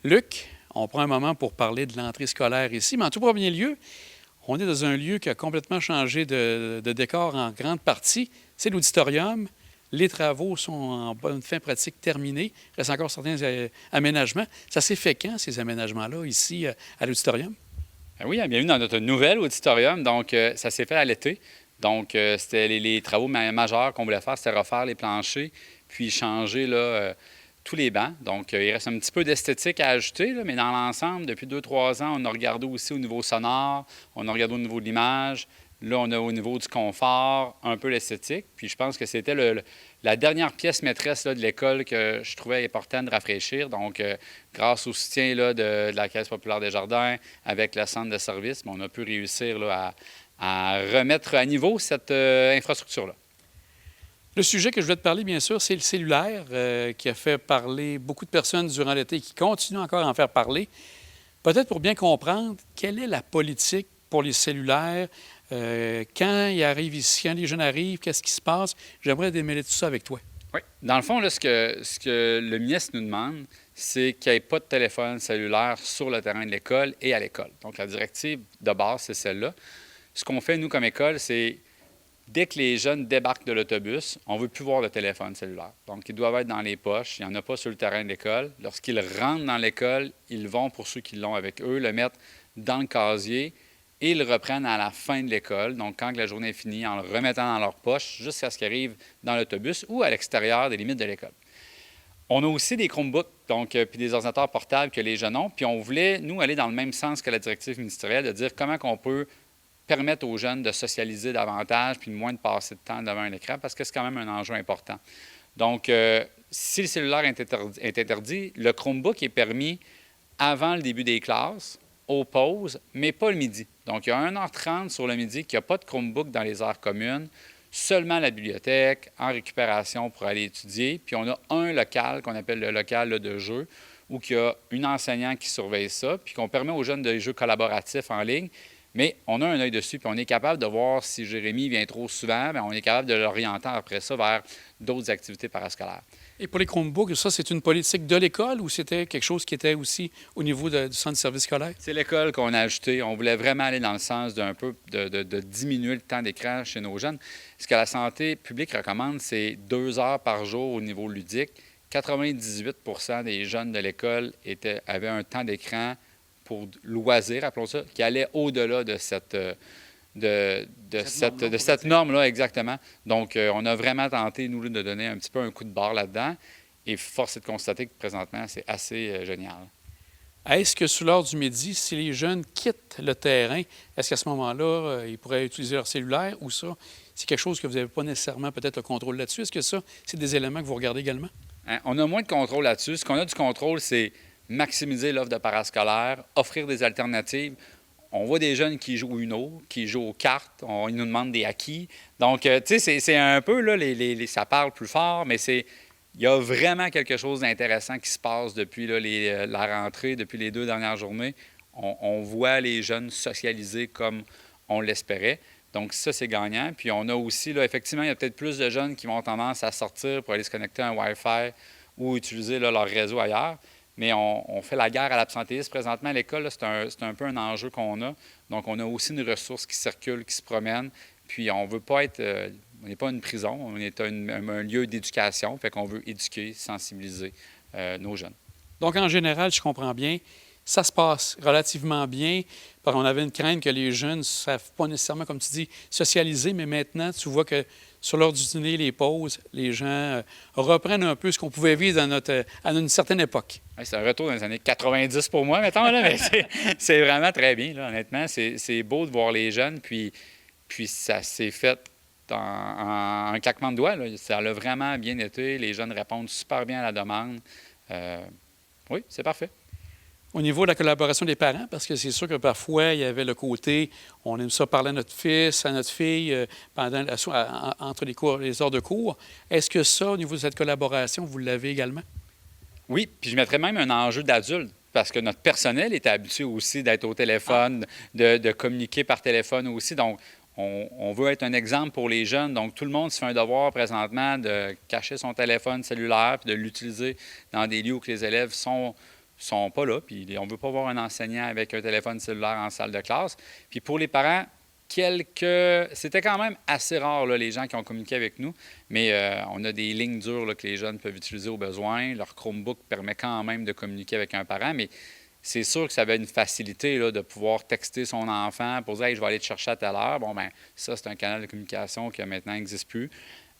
Luc, on prend un moment pour parler de l'entrée scolaire ici, mais en tout premier lieu, on est dans un lieu qui a complètement changé de décor en grande partie. C'est l'auditorium. Les travaux sont en bonne fin pratique terminés. Il reste encore certains aménagements. Ça s'est fait quand, ces aménagements-là, ici, à l'auditorium? Oui, bienvenue dans notre nouvel auditorium. Donc, ça s'est fait à l'été. Donc, c'était les travaux majeurs qu'on voulait faire, c'était refaire les planchers, puis changer là, tous les bancs. Donc, il reste un petit peu d'esthétique à ajouter, là, mais dans l'ensemble, depuis 2-3 ans, on a regardé aussi au niveau sonore, on a regardé au niveau de l'image. Là, on a au niveau du confort, un peu l'esthétique. Puis je pense que c'était la dernière pièce maîtresse là, de l'école que je trouvais important de rafraîchir. Donc, grâce au soutien là, de la Caisse populaire des jardins, avec le centre de service, on a pu réussir là, à remettre à niveau cette infrastructure-là. Le sujet que je voulais te parler, bien sûr, c'est le cellulaire qui a fait parler beaucoup de personnes durant l'été et qui continue encore à en faire parler. Peut-être pour bien comprendre, quelle est la politique pour les cellulaires? Quand ils arrivent ici, quand les jeunes arrivent, qu'est-ce qui se passe? J'aimerais démêler tout ça avec toi. Oui. Dans le fond, là, ce que le ministre nous demande, c'est qu'il n'y ait pas de téléphone cellulaire sur le terrain de l'école et à l'école. Donc, la directive de base, c'est celle-là. Ce qu'on fait, nous, comme école, c'est dès que les jeunes débarquent de l'autobus, on ne veut plus voir de téléphone cellulaire. Donc, ils doivent être dans les poches. Il n'y en a pas sur le terrain de l'école. Lorsqu'ils rentrent dans l'école, ils vont, pour ceux qui l'ont avec eux, le mettre dans le casier et ils le reprennent à la fin de l'école. Donc, quand la journée est finie, en le remettant dans leur poche jusqu'à ce qu'ils arrivent dans l'autobus ou à l'extérieur des limites de l'école. On a aussi des Chromebooks, donc, puis des ordinateurs portables que les jeunes ont. Puis on voulait, nous, aller dans le même sens que la directive ministérielle, de dire comment on peut permettre aux jeunes de socialiser davantage puis moins de passer de temps devant un écran parce que c'est quand même un enjeu important. Donc, si le cellulaire est interdit, le Chromebook est permis avant le début des classes, aux pauses, mais pas le midi. Donc, il y a 1h30 sur le midi qu'il n'y a pas de Chromebook dans les heures communes, seulement la bibliothèque, en récupération pour aller étudier. Puis, on a un local qu'on appelle le local là, de jeu, où il y a une enseignante qui surveille ça, puis qu'on permet aux jeunes des jeux collaboratifs en ligne. Mais on a un œil dessus, puis on est capable de voir si Jérémy vient trop souvent, bien, on est capable de l'orienter après ça vers d'autres activités parascolaires. Et pour les Chromebooks, ça, c'est une politique de l'école ou c'était quelque chose qui était aussi au niveau du centre de service scolaire? C'est l'école qu'on a ajouté. On voulait vraiment aller dans le sens d'un peu de diminuer le temps d'écran chez nos jeunes. Ce que la santé publique recommande, c'est 2 heures par jour au niveau ludique. 98 des jeunes de l'école avaient un temps d'écran pour loisir, appelons ça, qui allait au-delà de cette norme-là, exactement. Donc, on a vraiment tenté, nous, de donner un petit peu un coup de barre là-dedans. Et force est de constater que présentement, c'est assez génial. Est-ce que sous l'heure du midi, si les jeunes quittent le terrain, est-ce qu'à ce moment-là, ils pourraient utiliser leur cellulaire ou ça? C'est quelque chose que vous n'avez pas nécessairement peut-être le contrôle là-dessus. Est-ce que ça, c'est des éléments que vous regardez également? Hein, on a moins de contrôle là-dessus. Ce qu'on a du contrôle, c'est maximiser l'offre de parascolaire, offrir des alternatives. On voit des jeunes qui jouent Uno, qui jouent aux cartes, ils nous demandent des acquis. Donc, tu sais, c'est un peu, là, ça parle plus fort, mais il y a vraiment quelque chose d'intéressant qui se passe depuis là, la rentrée, depuis les 2 dernières journées. On voit les jeunes socialiser comme on l'espérait. Donc, ça, c'est gagnant. Puis, on a aussi, là, effectivement, il y a peut-être plus de jeunes qui vont tendance à sortir pour aller se connecter à un Wi-Fi ou utiliser là, leur réseau ailleurs. Mais on fait la guerre à l'absentéisme présentement à l'école. C'est un peu un enjeu qu'on a. Donc, on a aussi une ressource qui circule, qui se promène. Puis, on veut pas être... on n'est pas une prison, on est un lieu d'éducation. Fait qu'on veut éduquer, sensibiliser nos jeunes. Donc, en général, je comprends bien, ça se passe relativement bien. On avait une crainte que les jeunes ne savent pas nécessairement, comme tu dis, socialiser, mais maintenant, tu vois que sur l'heure du dîner, les pauses, les gens reprennent un peu ce qu'on pouvait vivre à une certaine époque. Ouais, c'est un retour dans les années 90 pour moi, mettons, là, mais c'est vraiment très bien, là, honnêtement. C'est beau de voir les jeunes, puis ça s'est fait en un claquement de doigts. Là. Ça a vraiment bien été. Les jeunes répondent super bien à la demande. Oui, c'est parfait. Au niveau de la collaboration des parents, parce que c'est sûr que parfois, il y avait le côté, on aime ça parler à notre fils, à notre fille, entre les heures de cours. Est-ce que ça, au niveau de cette collaboration, vous l'avez également? Oui, puis je mettrais même un enjeu d'adulte, parce que notre personnel est habitué aussi d'être au téléphone, de communiquer par téléphone aussi. Donc, on veut être un exemple pour les jeunes. Donc, tout le monde se fait un devoir présentement de cacher son téléphone cellulaire puis de l'utiliser dans des lieux où les élèves sont sont pas là, puis on ne veut pas voir un enseignant avec un téléphone cellulaire en salle de classe. Puis pour les parents, c'était quand même assez rare, là, les gens qui ont communiqué avec nous, mais on a des lignes dures là, que les jeunes peuvent utiliser au besoin. Leur Chromebook permet quand même de communiquer avec un parent, mais c'est sûr que ça avait une facilité là, de pouvoir texter son enfant pour dire hey, « je vais aller te chercher à telle heure ». Bon, bien, ça, c'est un canal de communication qui maintenant n'existe plus.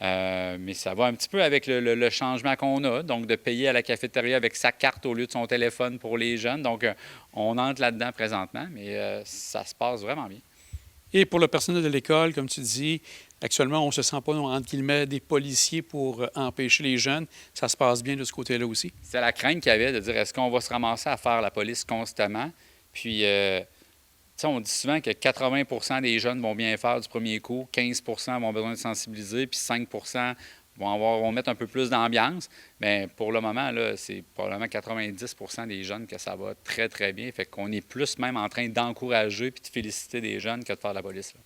Mais ça va un petit peu avec le changement qu'on a, donc de payer à la cafétéria avec sa carte au lieu de son téléphone pour les jeunes. Donc, on entre là-dedans présentement, mais ça se passe vraiment bien. Et pour le personnel de l'école, comme tu dis, actuellement, on ne se sent pas, entre guillemets, des policiers pour empêcher les jeunes. Ça se passe bien de ce côté-là aussi. C'est la crainte qu'il y avait de dire est-ce qu'on va se ramasser à faire la police constamment? Puis, on dit souvent que 80 des jeunes vont bien faire du premier coup, 15 vont avoir besoin de sensibiliser, puis 5 vont mettre un peu plus d'ambiance. Bien, pour le moment, là, c'est probablement 90 des jeunes que ça va très, très bien. Fait qu'on est plus même en train d'encourager puis de féliciter des jeunes que de faire la police, là.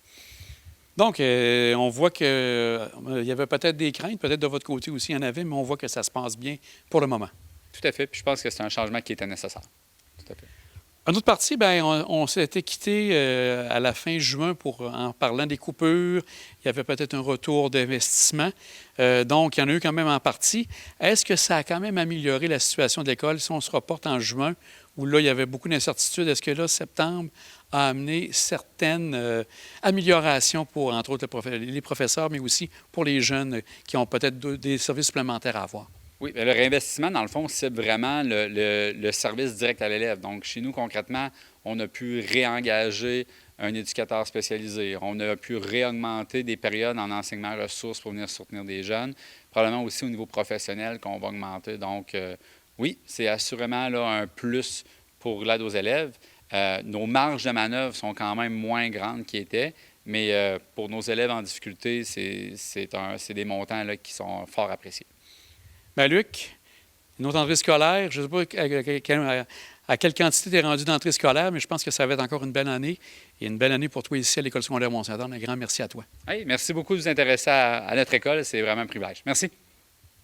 Donc, on voit qu'il y avait peut-être des craintes, peut-être de votre côté aussi, il y en avait, mais on voit que ça se passe bien pour le moment. Tout à fait. Puis je pense que c'est un changement qui était nécessaire. Tout à fait. En autre partie, bien, on s'était quitté à la fin juin en parlant des coupures. Il y avait peut-être un retour d'investissement. Donc, il y en a eu quand même en partie. Est-ce que ça a quand même amélioré la situation de l'école si on se reporte en juin, où là, il y avait beaucoup d'incertitudes? Est-ce que là, septembre a amené certaines améliorations pour, entre autres, les professeurs, mais aussi pour les jeunes qui ont peut-être des services supplémentaires à avoir? Oui, bien, le réinvestissement, dans le fond, c'est vraiment le service direct à l'élève. Donc, chez nous, concrètement, on a pu réengager un éducateur spécialisé. On a pu réaugmenter des périodes en enseignement ressources pour venir soutenir des jeunes. Probablement aussi au niveau professionnel qu'on va augmenter. Donc, oui, c'est assurément là, un plus pour l'aide aux élèves. Nos marges de manœuvre sont quand même moins grandes qu'ils étaient, mais pour nos élèves en difficulté, c'est des montants là, qui sont fort appréciés. Bien, Luc, une autre entrée scolaire, je ne sais pas à quelle quantité tu es rendu d'entrée scolaire, mais je pense que ça va être encore une belle année. Et une belle année pour toi ici à l'École secondaire Mont-Saint-Anne. Un grand merci à toi. Hey, merci beaucoup de vous intéresser à notre école. C'est vraiment un privilège. Merci.